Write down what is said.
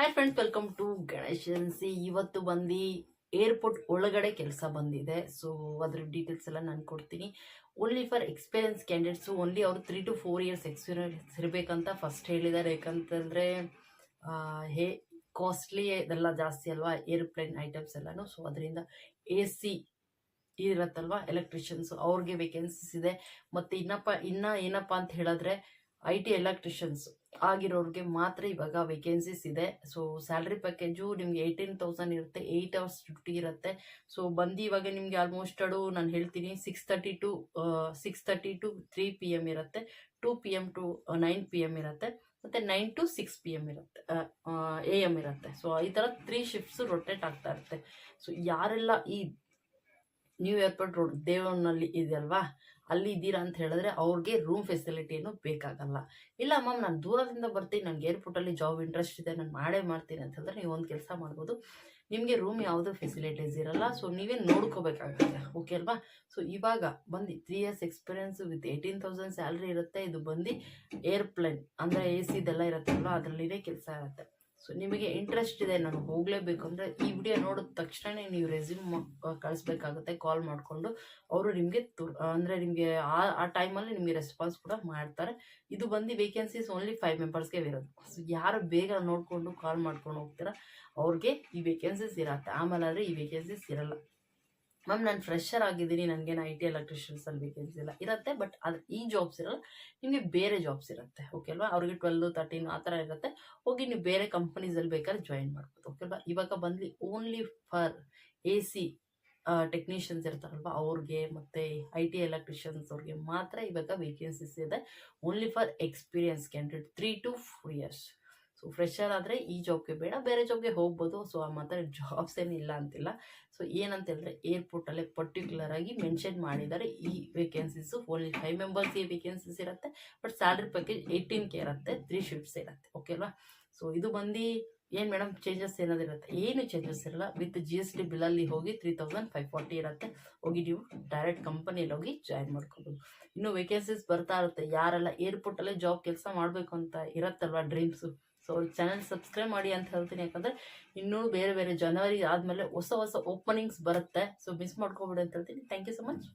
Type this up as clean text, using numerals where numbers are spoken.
Hi friends, welcome to ಗಣೇಶನ್ಸಿ. ಇವತ್ತು ಬಂದು ಏರ್ಪೋರ್ಟ್ ಒಳಗಡೆ ಕೆಲಸ ಬಂದಿದೆ. ಸೊ ಅದ್ರ ಡೀಟೇಲ್ಸ್ ಎಲ್ಲ ನಾನು ಕೊಡ್ತೀನಿ. Only for experience candidates, only ಅವರು 3 to 4 years ಎಕ್ಸ್ಪೀರಿಯನ್ಸ್ ಇರಬೇಕಂತ ಫಸ್ಟ್ ಹೇಳಿದ್ದಾರೆ. ಯಾಕಂತಂದರೆ ಕಾಸ್ಟ್ಲಿ ಇದೆಲ್ಲ ಜಾಸ್ತಿ ಅಲ್ವಾ, ಏರೋಪ್ಲೇನ್ ಐಟಮ್ಸ್ ಎಲ್ಲನೂ. ಸೊ ಅದರಿಂದ AC ಇರತ್ತಲ್ವಾ, ಎಲೆಕ್ಟ್ರಿಷಿಯನ್ಸು ಅವ್ರಿಗೆ ವೇಕೆನ್ಸೀಸ್ ಇದೆ. ಮತ್ತು ಏನಪ್ಪ ಅಂತ ಹೇಳಿದ್ರೆ IT ಎಲೆಕ್ಟ್ರಿಷಿಯನ್ಸ್ ಆಗಿರೋರಿಗೆ ಮಾತ್ರ ಇವಾಗ ವೇಕೆನ್ಸೀಸ್ ಇದೆ. ಸೊ ಸ್ಯಾಲ್ರಿ ಪ್ಯಾಕೇಜು ನಿಮಗೆ 18,000 ಇರುತ್ತೆ. 8 hours ಡ್ಯೂಟಿ ಇರುತ್ತೆ. ಸೊ ಬಂದು ಇವಾಗ ನಿಮಗೆ ಆಲ್ಮೋಸ್ಟ್ ನಾನು ಹೇಳ್ತೀನಿ 6:30 to 3 PM ಇರುತ್ತೆ, 2 PM to 9 PM ಇರುತ್ತೆ, ಮತ್ತು 9 to 6 PM ಇರುತ್ತೆ, AM ಇರುತ್ತೆ. ಸೊ ಈ ಥರ 3 ಶಿಫ್ಟ್ಸು ರೊಟೇಟ್ ಆಗ್ತಾ ಇರುತ್ತೆ. ಸೊ ಯಾರೆಲ್ಲ ಈ ನ್ಯೂ ಏರ್ಪೋರ್ಟ್ ರೋಡ್ ದೇವನಲ್ಲಿ ಇದೆಯಲ್ವಾ, ಅಲ್ಲಿ ಇದ್ದೀರಾ ಅಂತ ಹೇಳಿದ್ರೆ ಅವ್ರಿಗೆ ರೂಮ್ ಫೆಸಿಲಿಟಿ ಏನು ಬೇಕಾಗಲ್ಲ. ಇಲ್ಲ ಮ್ಯಾಮ್, ನಾನು ದೂರದಿಂದ ಬರ್ತೀನಿ, ನನಗೆ ಏರ್ಪೋರ್ಟಲ್ಲಿ ಜಾಬ್ ಇಂಟ್ರೆಸ್ಟ್ ಇದೆ, ನಾನು ಮಾಡ್ತೀನಿ ಅಂತ ಹೇಳಿದ್ರೆ ನೀವು ಒಂದು ಕೆಲಸ ಮಾಡ್ಬೋದು. ನಿಮಗೆ ರೂಮ್ ಯಾವುದೂ ಫೆಸಿಲಿಟೀಸ್ ಇರಲ್ಲ. ಸೊ ನೀವೇ ನೋಡ್ಕೋಬೇಕಾಗುತ್ತೆ. ಓಕೆ ಅಲ್ವಾ? ಸೊ ಇವಾಗ ಬಂದು 3 years ಎಕ್ಸ್ಪೀರಿಯನ್ಸ್ ವಿತ್ 18,000 ಸ್ಯಾಲ್ರಿ ಇರುತ್ತೆ. ಇದು ಬಂದು ಏರ್ಪ್ಲೇನ್ ಅಂದರೆ AC ಇದೆಲ್ಲ ಇರುತ್ತಲ್ವ, ಅದರಲ್ಲಿದೆ ಕೆಲಸ ಇರುತ್ತೆ. ಸೊ ನಿಮಗೆ ಇಂಟ್ರೆಸ್ಟ್ ಇದೆ, ನಾನು ಹೋಗಲೇಬೇಕು ಅಂದರೆ ಈ ವಿಡಿಯೋ ನೋಡಿದ ತಕ್ಷಣ ನೀವು ರೆಸ್ಯೂಮ್ ಕಳಿಸ್ಬೇಕಾಗುತ್ತೆ ಕಾಲ್ ಮಾಡಿಕೊಂಡು. ಅವರು ನಿಮಗೆ ಅಂದರೆ ನಿಮಗೆ ಆ ಟೈಮಲ್ಲಿ ನಿಮಗೆ ರೆಸ್ಪಾನ್ಸ್ ಕೂಡ ಮಾಡ್ತಾರೆ. ಇದು ಬಂದು ವೇಕೆನ್ಸೀಸ್ ಓನ್ಲಿ 5 ಮೆಂಬರ್ಸ್ಗೆ ಇರೋದು. ಸೊ ಯಾರು ಬೇಗ ನೋಡಿಕೊಂಡು ಕಾಲ್ ಮಾಡ್ಕೊಂಡು ಹೋಗ್ತೀರಾ ಅವ್ರಿಗೆ ಈ ವೇಕೆನ್ಸೀಸ್ ಇರತ್ತೆ. ಆಮೇಲೆ ಆದರೆ ಈ ವೇಕೆನ್ಸೀಸ್ ಇರಲ್ಲ. ಮ್ಯಾಮ್, ನಾನು ಫ್ರೆಶರ್ ಆಗಿದ್ದೀನಿ, ನನಗೇನು IT ಎಲೆಕ್ಟ್ರಿಷಿಯನ್ಸಲ್ಲಿ ವೇಕೆನ್ಸಿ ಇಲ್ಲ ಇರುತ್ತೆ. ಬಟ್ ಅದು ಈ ಜಾಬ್ಸ್ ಇರಲ್ಲ, ನಿಮಗೆ ಬೇರೆ ಜಾಬ್ಸ್ ಇರುತ್ತೆ. ಓಕೆ ಅಲ್ವಾ? ಅವ್ರಿಗೆ 12, 13 ಆ ಥರ ಇರುತ್ತೆ. ಹೋಗಿ ನೀವು ಬೇರೆ ಕಂಪನೀಸಲ್ಲಿ ಬೇಕಾದ್ರೆ ಜಾಯಿನ್ ಮಾಡ್ಬೋದು. ಓಕೆ ಅಲ್ವಾ? ಇವಾಗ ಬಂದು ಓನ್ಲಿ ಫಾರ್ AC ಟೆಕ್ನಿಷಿಯನ್ಸ್ ಇರ್ತಾರಲ್ವ ಅವ್ರಿಗೆ, ಮತ್ತು IT ಎಲೆಕ್ಟ್ರಿಷಿಯನ್ಸ್ ಅವ್ರಿಗೆ ಮಾತ್ರ ಇವಾಗ ವೇಕೆನ್ಸೀಸ್ ಇದೆ. Only for experience candidate 3 to 4 years. So fresher ಆದರೆ ಈ ಜಾಬ್ಗೆ ಬೇಡ, ಬೇರೆ ಜಾಬ್ಗೆ ಹೋಗ್ಬೋದು. ಸೊ ಆ ಮಾತ್ರ ಜಾಬ್ಸ್ ಏನಿಲ್ಲ ಅಂತಿಲ್ಲ. ಸೊ ಏನಂತ ಹೇಳಿದ್ರೆ ಏರ್ಪೋರ್ಟಲ್ಲೇ ಪರ್ಟಿಕ್ಯುಲರ್ ಆಗಿ ಮೆನ್ಷನ್ ಮಾಡಿದ್ದಾರೆ ಈ ವೇಕೆನ್ಸೀಸು. ಓನ್ಲಿ 5 ಮೆಂಬರ್ಸ್ಗೆ ವೇಕೆನ್ಸೀಸ್ ಇರುತ್ತೆ. ಬಟ್ ಸ್ಯಾಲ್ರಿ ಪ್ಯಾಕೇಜ್ 18K ಇರುತ್ತೆ, 3 ಶಿಫ್ಟ್ಸ್ ಇರುತ್ತೆ. ಓಕೆ ಅಲ್ವಾ? ಸೊ ಇದು ಬಂದು ಏನು ಮೇಡಮ್ ಚೇಂಜಸ್ ಏನಾದ್ರು ಇರುತ್ತೆ? ಏನು ಚೇಂಜಸ್ ಇರಲ್ಲ. ವಿತ್ GST ಬಿಲ್ಲಲ್ಲಿ ಹೋಗಿ 3,540 ಇರುತ್ತೆ. ಹೋಗಿ ನೀವು ಡೈರೆಕ್ಟ್ ಕಂಪನಿಯಲ್ಲಿ ಹೋಗಿ ಜಾಯಿನ್ ಮಾಡ್ಕೋಬೋದು. ಇನ್ನು ವೇಕೆನ್ಸೀಸ್ ಬರ್ತಾ ಇರುತ್ತೆ. ಯಾರೆಲ್ಲ ಏರ್ಪೋರ್ಟಲ್ಲೇ ಜಾಬ್ ಕೆಲಸ ಮಾಡಬೇಕು ಅಂತ ಇರತ್ತಲ್ವ ಡ್ರೀಮ್ಸು, ಸೊ ಚಾನಲ್ ಸಬ್ಸ್ಕ್ರೈಬ್ ಮಾಡಿ ಅಂತ ಹೇಳ್ತೀನಿ. ಯಾಕಂದರೆ ಇನ್ನೂ ಬೇರೆ ಬೇರೆ ಜನವರಿ ಆದಮೇಲೆ ಹೊಸ ಓಪನಿಂಗ್ಸ್ ಬರುತ್ತೆ. ಸೊ ಮಿಸ್ ಮಾಡ್ಕೊಬೇಡಿ ಅಂತ ಹೇಳ್ತೀನಿ. Thank you so much.